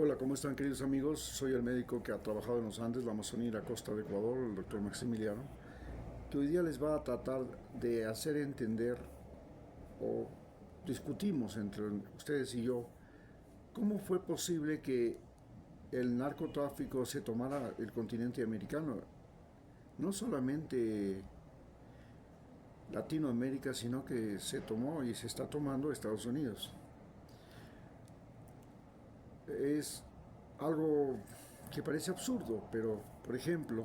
Hola, ¿cómo están queridos amigos? Soy el médico que ha trabajado en los Andes, la Amazonía y la costa de Ecuador, el doctor Maximiliano, que hoy día les va a tratar de hacer entender o discutimos entre ustedes y yo cómo fue posible que el narcotráfico se tomara el continente americano, no solamente Latinoamérica, sino que se tomó y se está tomando Estados Unidos. Es algo que parece absurdo, pero por ejemplo,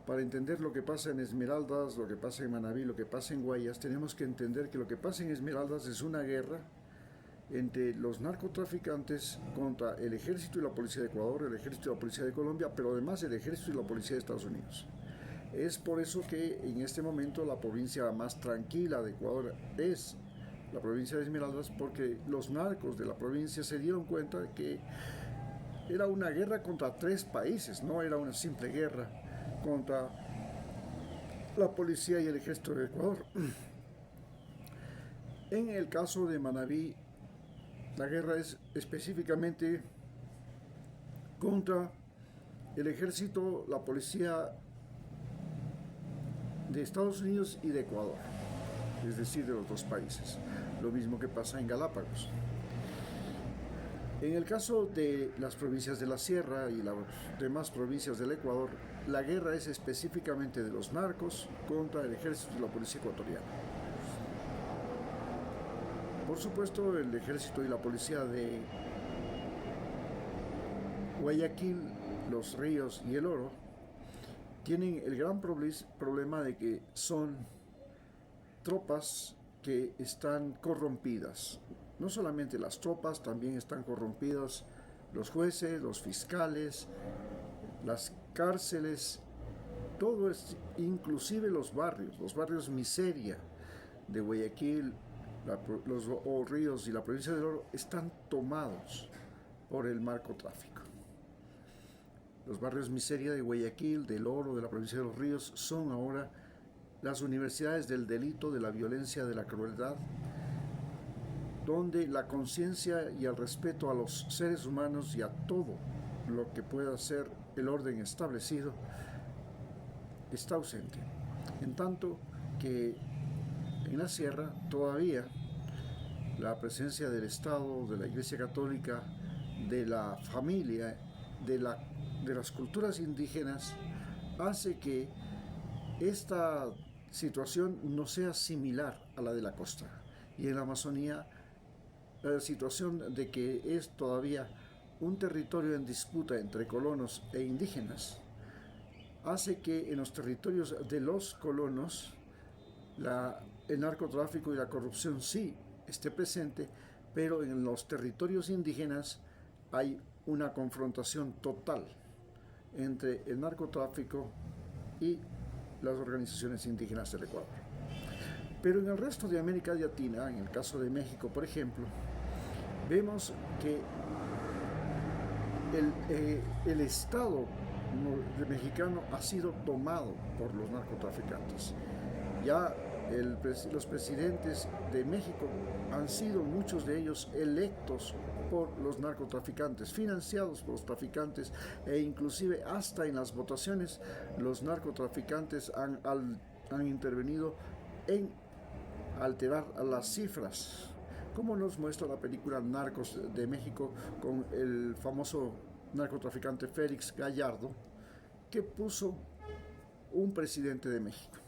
para entender lo que pasa en Esmeraldas, lo que pasa en Manabí, lo que pasa en Guayas, tenemos que entender que lo que pasa en Esmeraldas es una guerra entre los narcotraficantes contra el ejército y la policía de Ecuador, el ejército y la policía de Colombia, pero además el ejército y la policía de Estados Unidos. Es por eso que en este momento la provincia más tranquila de Ecuador es la provincia de Esmeraldas, porque los narcos de la provincia se dieron cuenta de que era una guerra contra tres países, no era una simple guerra contra la policía y el ejército de Ecuador. En el caso de Manabí, la guerra es específicamente contra el ejército, la policía de Estados Unidos y de Ecuador, es decir, de los dos países. Lo mismo que pasa en Galápagos. En el caso de las provincias de la Sierra y las demás provincias del Ecuador, la guerra es específicamente de los narcos contra el ejército y la policía ecuatoriana. Por supuesto, el ejército y la policía de Guayaquil, los ríos y el oro tienen el gran problema de que son tropas que están corrompidas. No solamente las tropas, también están corrompidos los jueces, los fiscales, las cárceles, todo es, inclusive los barrios miseria de Guayaquil, los ríos y la provincia del Oro están tomados por el narcotráfico. Los barrios miseria de Guayaquil, del Oro, de la provincia de los Ríos, son ahora las universidades del delito, de la violencia, de la crueldad, donde la conciencia y el respeto a los seres humanos y a todo lo que pueda ser el orden establecido está ausente. En tanto que en la sierra todavía la presencia del Estado, de la Iglesia Católica, de la familia, de las culturas indígenas, hace que esta situación no sea similar a la de la costa. Y en la Amazonía, la situación de que es todavía un territorio en disputa entre colonos e indígenas, hace que en los territorios de los colonos el narcotráfico y la corrupción sí esté presente, pero en los territorios indígenas hay una confrontación total entre el narcotráfico y las organizaciones indígenas del Ecuador. Pero en el resto de América Latina, en el caso de México, por ejemplo, vemos que el Estado mexicano ha sido tomado por los narcotraficantes. Ya los presidentes de México han sido muchos de ellos electos por los narcotraficantes, financiados por los traficantes, e inclusive hasta en las votaciones los narcotraficantes han intervenido en alterar las cifras, como nos muestra la película Narcos de México con el famoso narcotraficante Félix Gallardo, que puso un presidente de México.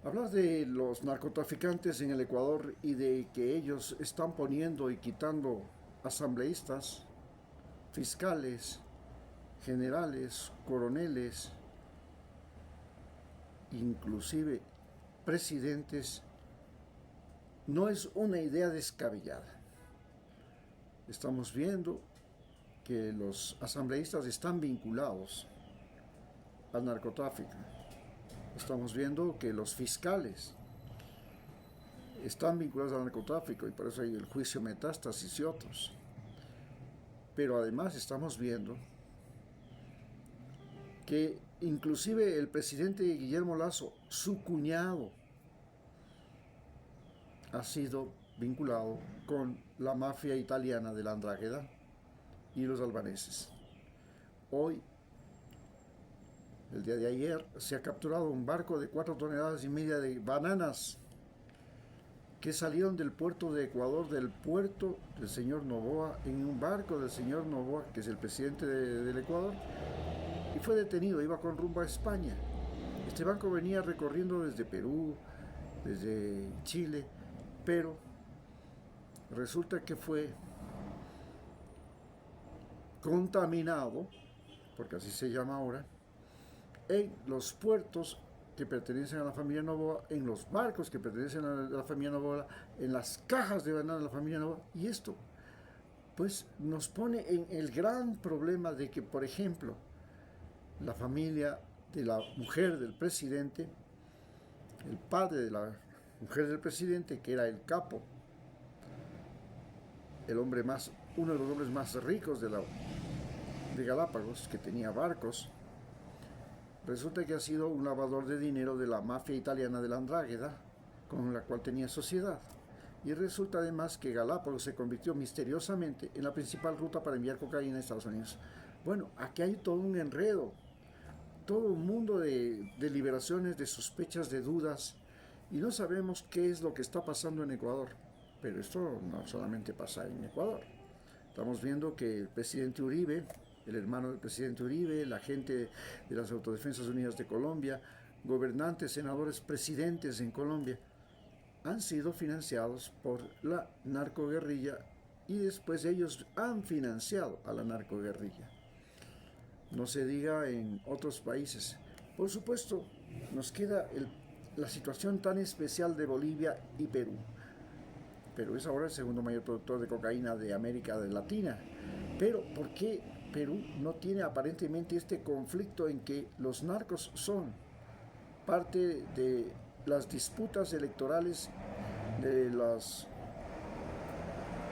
Hablar de los narcotraficantes en el Ecuador y de que ellos están poniendo y quitando asambleístas, fiscales, generales, coroneles, inclusive presidentes, no es una idea descabellada. Estamos viendo que los asambleístas están vinculados al narcotráfico. Estamos viendo que los fiscales están vinculados al narcotráfico y por eso hay el juicio Metástasis y otros. Pero además estamos viendo que inclusive el presidente Guillermo Lazo, su cuñado, ha sido vinculado con la mafia italiana de la Andrágueda y los albaneses. Hoy, el día de ayer, se ha capturado un barco de 4,5 toneladas de bananas que salieron del puerto de Ecuador, del puerto del señor Noboa, en un barco del señor Noboa, que es el presidente del Ecuador, y fue detenido, iba con rumbo a España. Este barco venía recorriendo desde Perú, desde Chile, pero resulta que fue contaminado, porque así se llama ahora, en los puertos que pertenecen a la familia Noboa, en los barcos que pertenecen a la familia Noboa, en las cajas de banana de la familia Noboa. Y esto, pues, nos pone en el gran problema de que, por ejemplo, la familia de la mujer del presidente, el padre de la mujer del presidente, que era el capo, el hombre más, uno de los hombres más ricos de Galápagos, que tenía barcos, resulta que ha sido un lavador de dinero de la mafia italiana de la Andrágueda, con la cual tenía sociedad. Y resulta además que Galápagos se convirtió misteriosamente en la principal ruta para enviar cocaína a Estados Unidos. Bueno, aquí hay todo un enredo, todo un mundo de deliberaciones, de sospechas, de dudas, y no sabemos qué es lo que está pasando en Ecuador. Pero esto no solamente pasa en Ecuador. Estamos viendo que el presidente Uribe, el hermano del presidente Uribe, la gente de las Autodefensas Unidas de Colombia, gobernantes, senadores, presidentes en Colombia, han sido financiados por la narcoguerrilla y después ellos han financiado a la narcoguerrilla. No se diga en otros países. Por supuesto, nos queda la situación tan especial de Bolivia y Perú. Perú es ahora el segundo mayor productor de cocaína de América Latina. Pero, ¿por qué Perú no tiene aparentemente este conflicto en que los narcos son parte de las disputas electorales de las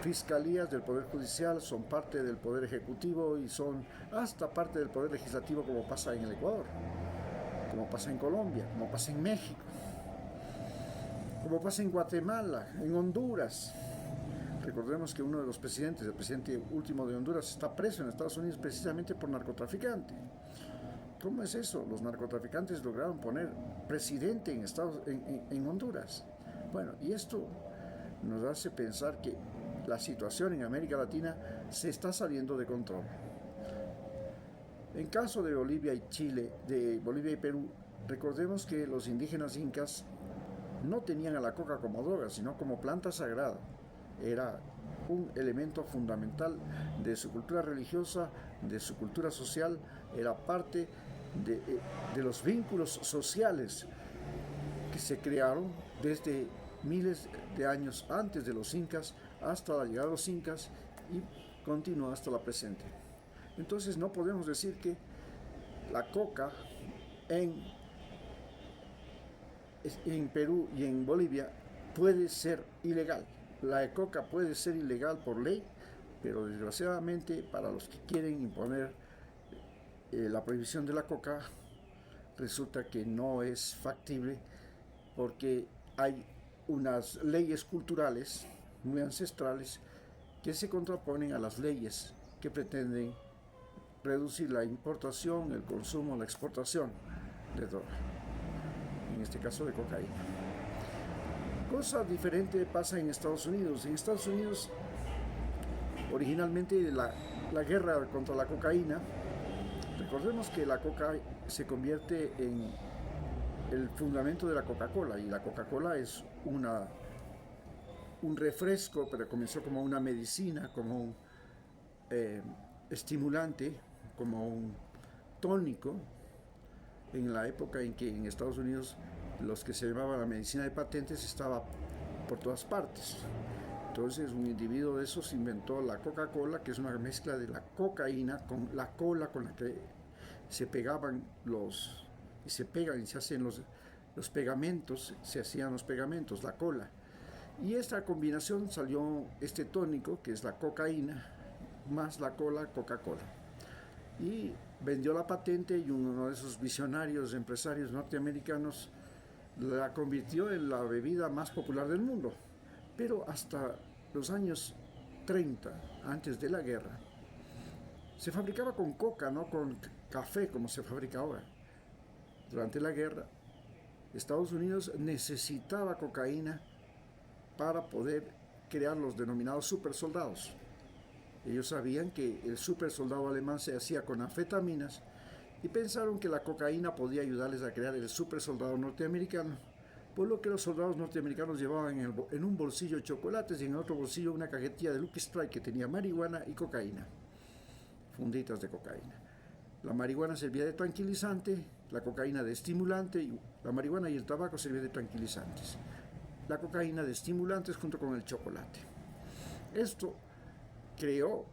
fiscalías del Poder Judicial, son parte del Poder Ejecutivo y son hasta parte del Poder Legislativo, como pasa en el Ecuador, como pasa en Colombia, como pasa en México, como pasa en Guatemala, en Honduras? Recordemos que uno de los presidentes, el presidente último de Honduras, está preso en Estados Unidos precisamente por narcotraficante. ¿Cómo es eso? Los narcotraficantes lograron poner presidente en Honduras. Bueno, y esto nos hace pensar que la situación en América Latina se está saliendo de control. En caso de Bolivia y Chile, de Bolivia y Perú, recordemos que los indígenas incas no tenían a la coca como droga, sino como planta sagrada. Era un elemento fundamental de su cultura religiosa, de su cultura social, era parte de los vínculos sociales que se crearon desde miles de años antes de los incas hasta la llegada de los incas y continúa hasta la presente. Entonces no podemos decir que la coca en Perú y en Bolivia puede ser ilegal. La coca puede ser ilegal por ley, pero desgraciadamente para los que quieren imponer la prohibición de la coca, resulta que no es factible porque hay unas leyes culturales muy ancestrales que se contraponen a las leyes que pretenden reducir la importación, el consumo, la exportación de droga, en este caso de cocaína. Cosa diferente pasa en Estados Unidos. En Estados Unidos, originalmente la guerra contra la cocaína, recordemos que la coca se convierte en el fundamento de la Coca-Cola, y la Coca-Cola es un refresco, pero comenzó como una medicina, como un estimulante, como un tónico, en la época en que en Estados Unidos los que se llamaban la medicina de patentes estaba por todas partes. Entonces un individuo de esos inventó la Coca-Cola, que es una mezcla de la cocaína con la cola con la que se pegaban y se pegan y se hacen los pegamentos, se hacían los pegamentos, la cola. Y esta combinación salió este tónico, que es la cocaína, más la cola, Coca-Cola. Y vendió la patente y uno de esos visionarios empresarios norteamericanos la convirtió en la bebida más popular del mundo. Pero hasta los años 30, antes de la guerra, se fabricaba con coca, no con café como se fabrica ahora. Durante la guerra, Estados Unidos necesitaba cocaína para poder crear los denominados supersoldados. Ellos sabían que el supersoldado alemán se hacía con anfetaminas y pensaron que la cocaína podía ayudarles a crear el supersoldado norteamericano, por lo que los soldados norteamericanos llevaban en un bolsillo chocolates y en el otro bolsillo una cajetilla de Lucky Strike que tenía marihuana y cocaína, funditas de cocaína. La marihuana servía de tranquilizante, la cocaína de estimulante, y la marihuana y el tabaco servían de tranquilizantes. La cocaína de estimulantes junto con el chocolate. Esto creó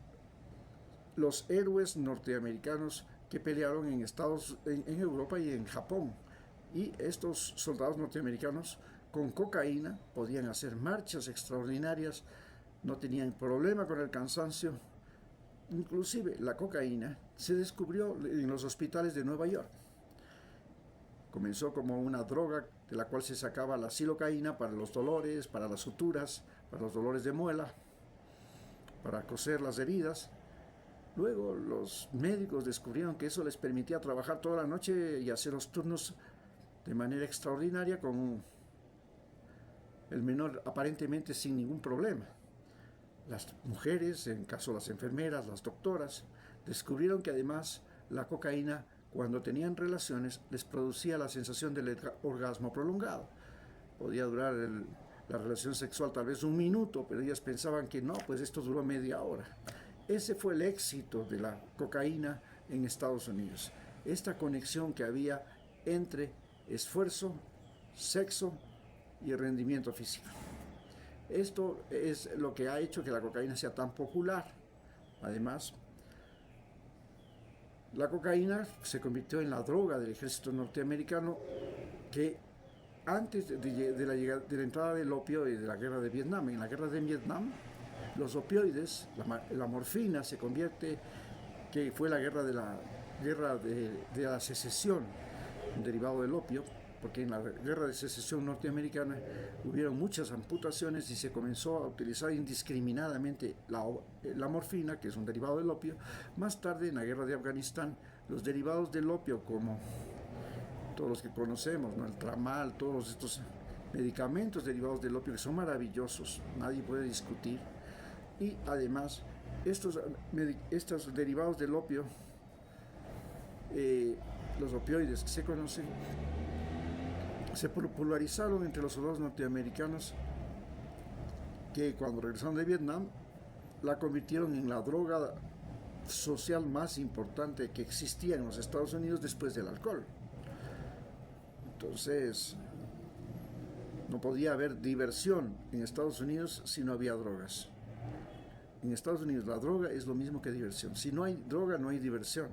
los héroes norteamericanos que pelearon en Europa y en Japón. Y estos soldados norteamericanos con cocaína podían hacer marchas extraordinarias, no tenían problema con el cansancio. Inclusive la cocaína se descubrió en los hospitales de Nueva York. Comenzó como una droga de la cual se sacaba la silocaína para los dolores, para las suturas, para los dolores de muela, para coser las heridas. Luego los médicos descubrieron que eso les permitía trabajar toda la noche y hacer los turnos de manera extraordinaria con el menor aparentemente sin ningún problema. Las mujeres, en caso las enfermeras, las doctoras, descubrieron que además la cocaína, cuando tenían relaciones, les producía la sensación del orgasmo prolongado. Podía durar la relación sexual tal vez un minuto, pero ellas pensaban que no, pues esto duró media hora. Ese fue el éxito de la cocaína en Estados Unidos. Esta conexión que había entre esfuerzo, sexo y rendimiento físico. Esto es lo que ha hecho que la cocaína sea tan popular. Además, la cocaína se convirtió en la droga del ejército norteamericano que antes de la entrada del opio y de la guerra de Vietnam. En la guerra de Vietnam, los opioides, la morfina se convierte, que fue la guerra de la secesión, un derivado del opio, porque en la guerra de secesión norteamericana hubieron muchas amputaciones y se comenzó a utilizar indiscriminadamente la morfina, que es un derivado del opio. Más tarde, en la guerra de Afganistán, los derivados del opio, como todos los que conocemos, ¿no? El tramal, todos estos medicamentos derivados del opio que son maravillosos, nadie puede discutir. Y además, estos derivados del opio, los opioides que se conocen, se popularizaron entre los soldados norteamericanos que cuando regresaron de Vietnam la convirtieron en la droga social más importante que existía en los Estados Unidos después del alcohol. Entonces, no podía haber diversión en Estados Unidos si no había drogas. En Estados Unidos la droga es lo mismo que diversión. Si no hay droga, no hay diversión.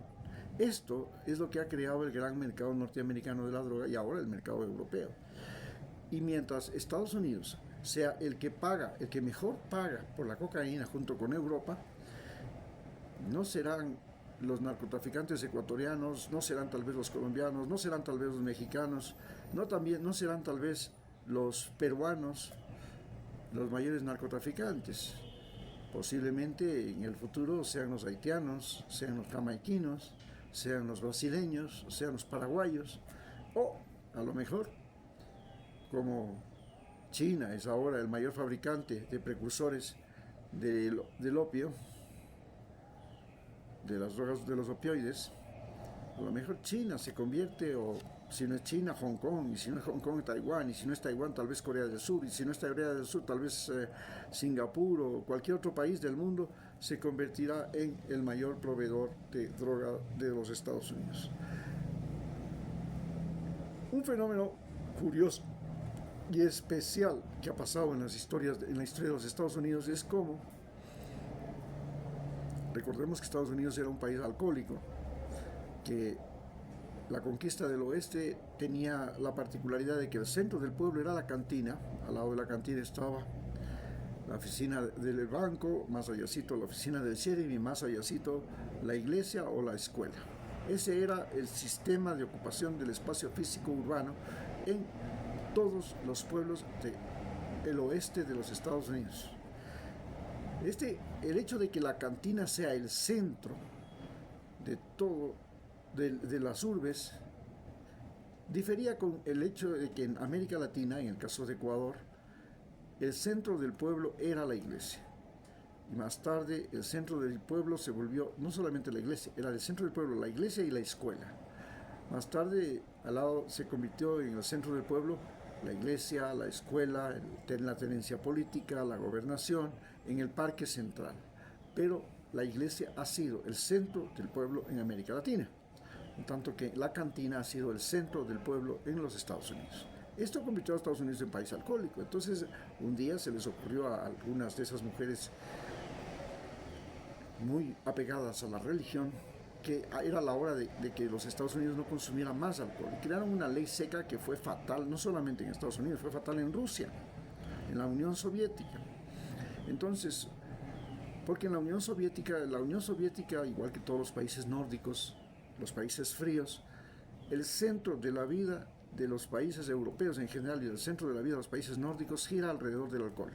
Esto es lo que ha creado el gran mercado norteamericano de la droga y ahora el mercado europeo. Y mientras Estados Unidos sea el que mejor paga por la cocaína junto con Europa, no serán los narcotraficantes ecuatorianos, no serán tal vez los colombianos, no serán tal vez los mexicanos, no serán tal vez los peruanos los mayores narcotraficantes. Posiblemente en el futuro sean los haitianos, sean los jamaiquinos, sean los brasileños, sean los paraguayos, o a lo mejor, como China es ahora el mayor fabricante de precursores del opio, de las drogas, de los opioides, a lo mejor China se convierte, o si no es China, Hong Kong, y si no es Hong Kong, Taiwán, y si no es Taiwán, tal vez Corea del Sur, y si no es Corea del Sur, tal vez Singapur o cualquier otro país del mundo se convertirá en el mayor proveedor de droga de los Estados Unidos. Un fenómeno curioso y especial que ha pasado en la historia de los Estados Unidos es cómo, recordemos que Estados Unidos era un país alcohólico, que la conquista del oeste tenía la particularidad de que el centro del pueblo era la cantina, al lado de la cantina estaba la oficina del banco, más allácito la oficina del sheriff y más allácito la iglesia o la escuela. Ese era el sistema de ocupación del espacio físico urbano en todos los pueblos el oeste de los Estados Unidos. El hecho de que la cantina sea el centro de todo, de las urbes, difería con el hecho de que en América Latina, en el caso de Ecuador, el centro del pueblo era la iglesia. Y más tarde el centro del pueblo se volvió no solamente la iglesia, era el centro del pueblo, la iglesia y la escuela. Más tarde al lado se convirtió en el centro del pueblo la iglesia, la escuela, la tenencia política, la gobernación, en el Parque Central. Pero la iglesia ha sido el centro del pueblo en América Latina, en tanto que la cantina ha sido el centro del pueblo en los Estados Unidos. Esto convirtió a Estados Unidos en país alcohólico. Entonces, un día se les ocurrió a algunas de esas mujeres muy apegadas a la religión que era la hora de que los Estados Unidos no consumieran más alcohol. Y crearon una ley seca que fue fatal, no solamente en Estados Unidos, fue fatal en Rusia, en la Unión Soviética. Entonces, porque en la Unión Soviética, igual que todos los países nórdicos, los países fríos, el centro de la vida de los países europeos en general y el centro de la vida de los países nórdicos gira alrededor del alcohol.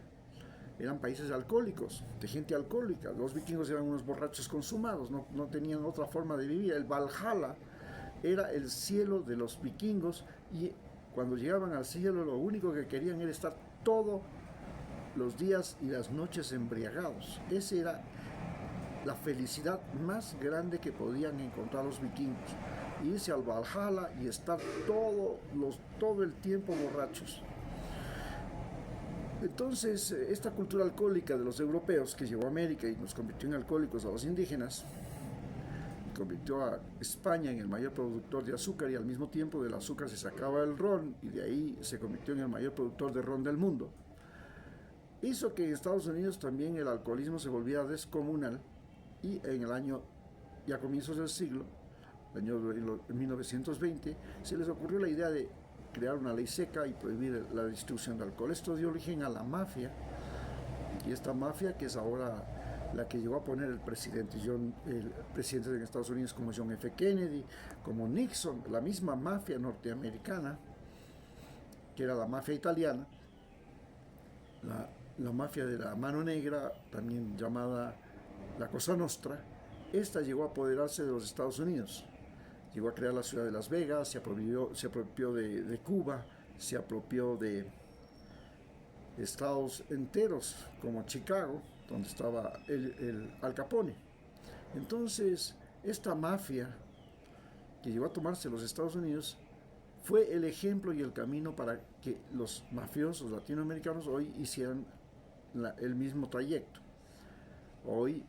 Eran países alcohólicos, de gente alcohólica. Los vikingos eran unos borrachos consumados, no tenían otra forma de vivir. El Valhalla era el cielo de los vikingos y cuando llegaban al cielo lo único que querían era estar todos los días y las noches embriagados. Esa era la felicidad más grande que podían encontrar los vikingos. Irse al Valhalla y estar todo el tiempo borrachos. Entonces, esta cultura alcohólica de los europeos que llegó a América y nos convirtió en alcohólicos a los indígenas, convirtió a España en el mayor productor de azúcar y al mismo tiempo del azúcar se sacaba el ron y de ahí se convirtió en el mayor productor de ron del mundo, hizo que en Estados Unidos también el alcoholismo se volviera descomunal y en el año, ya a comienzos del siglo, el año 1920, se les ocurrió la idea de crear una ley seca y prohibir la distribución de alcohol. Esto dio origen a la mafia, y esta mafia que es ahora la que llegó a poner el presidente de Estados Unidos como John F. Kennedy, como Nixon, la misma mafia norteamericana, que era la mafia italiana, la mafia de la mano negra, también llamada la Cosa Nostra. Esta llegó a apoderarse de los Estados Unidos. Llegó a crear la ciudad de Las Vegas, se apropió de Cuba, se apropió de estados enteros como Chicago, donde estaba el Al Capone. Entonces, esta mafia que llegó a tomarse los Estados Unidos fue el ejemplo y el camino para que los mafiosos latinoamericanos hoy hicieran el mismo trayecto. Hoy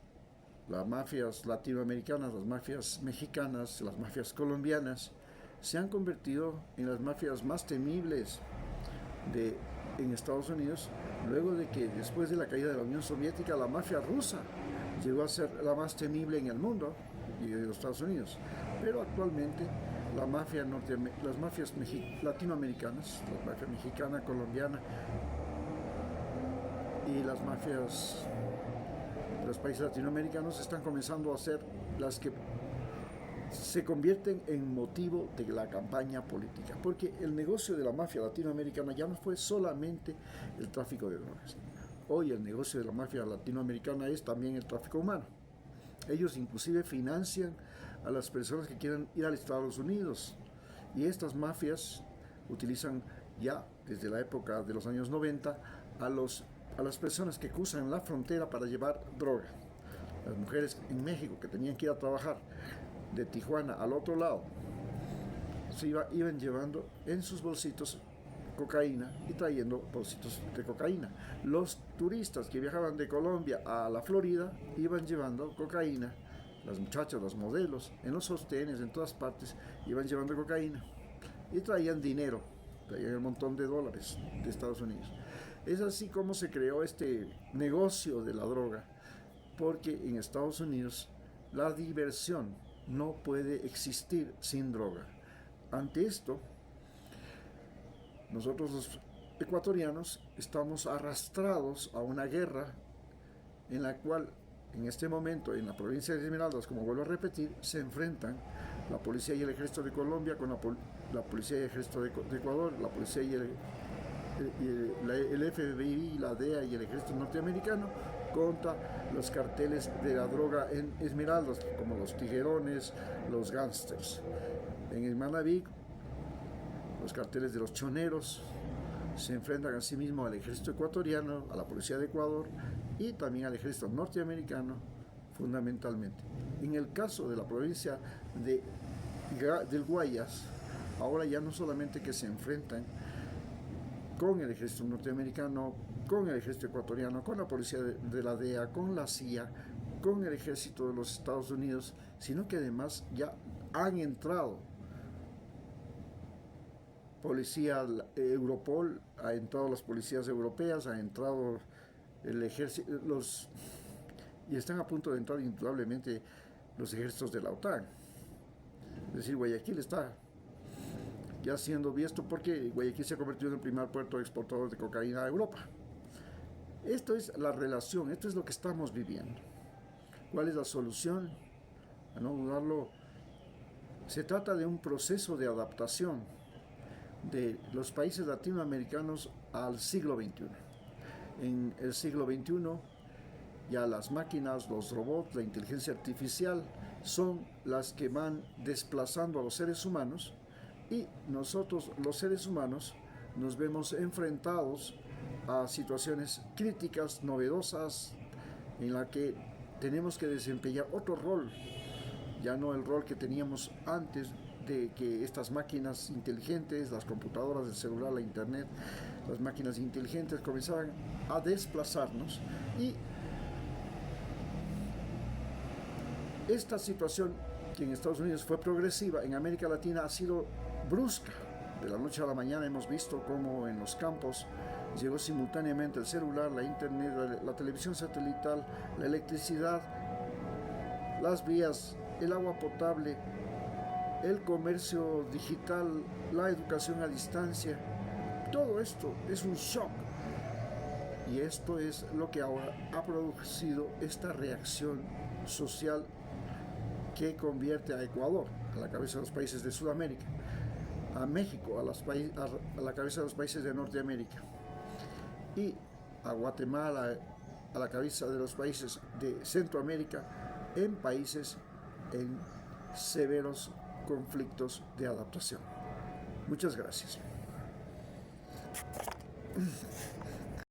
las mafias latinoamericanas, las mafias mexicanas, las mafias colombianas se han convertido en las mafias más temibles en Estados Unidos, luego de que después de la caída de la Unión Soviética la mafia rusa llegó a ser la más temible en el mundo y de los Estados Unidos. Pero actualmente las mafias latinoamericanas, la mafia mexicana, colombiana y las mafias los países latinoamericanos están comenzando a ser las que se convierten en motivo de la campaña política, porque el negocio de la mafia latinoamericana ya no fue solamente el tráfico de drogas. Hoy el negocio de la mafia latinoamericana es también el tráfico humano. Ellos inclusive financian a las personas que quieren ir a los Estados Unidos, y estas mafias utilizan ya desde la época de los años 90 a las personas que cruzan la frontera para llevar droga. Las mujeres en México que tenían que ir a trabajar de Tijuana al otro lado, iban llevando en sus bolsitos cocaína y trayendo bolsitos de cocaína. Los turistas que viajaban de Colombia a la Florida iban llevando cocaína. Las muchachas, los modelos, en los sostenes, en todas partes, iban llevando cocaína y traían dinero, traían un montón de dólares de Estados Unidos. Es así como se creó este negocio de la droga, porque en Estados Unidos la diversión no puede existir sin droga. Ante esto, nosotros los ecuatorianos estamos arrastrados a una guerra en la cual en este momento en la provincia de Esmeraldas, como vuelvo a repetir, se enfrentan la policía y el ejército de Colombia con la policía y el ejército de Ecuador, la policía y el FBI, la DEA y el ejército norteamericano contra los carteles de la droga en Esmeraldas, como los tiguerones, los gángsters. En el Manabí, los carteles de los choneros se enfrentan a sí mismo al ejército ecuatoriano, a la policía de Ecuador y también al ejército norteamericano, fundamentalmente. En el caso de la provincia del Guayas, ahora ya no solamente que se enfrentan con el ejército norteamericano, con el ejército ecuatoriano, con la policía de la DEA, con la CIA, con el ejército de los Estados Unidos, sino que además ya han entrado policía Europol, ha entrado las policías europeas, ha entrado el ejército, y están a punto de entrar indudablemente los ejércitos de la OTAN. Es decir, Guayaquil está ya siendo visto porque Guayaquil se ha convertido en el primer puerto exportador de cocaína a Europa. Esto es la relación, esto es lo que estamos viviendo. ¿Cuál es la solución? A no dudarlo, se trata de un proceso de adaptación de los países latinoamericanos al siglo XXI. En el siglo XXI ya las máquinas, los robots, la inteligencia artificial son las que van desplazando a los seres humanos y nosotros los seres humanos nos vemos enfrentados a situaciones críticas, novedosas, en la que tenemos que desempeñar otro rol, ya no el rol que teníamos antes de que estas máquinas inteligentes, las computadoras, el celular, la internet, las máquinas inteligentes comenzaban a desplazarnos. Y esta situación, que en Estados Unidos fue progresiva, en América Latina ha sido brusca. De la noche a la mañana hemos visto cómo en los campos llegó simultáneamente el celular, la internet, la televisión satelital, la electricidad, las vías, el agua potable, el comercio digital, la educación a distancia. Todo esto es un shock. Y esto es lo que ahora ha producido esta reacción social que convierte a Ecuador a la cabeza de los países de Sudamérica, a México a la cabeza de los países de Norteamérica y a Guatemala a la cabeza de los países de Centroamérica, en países en severos conflictos de adaptación. Muchas gracias.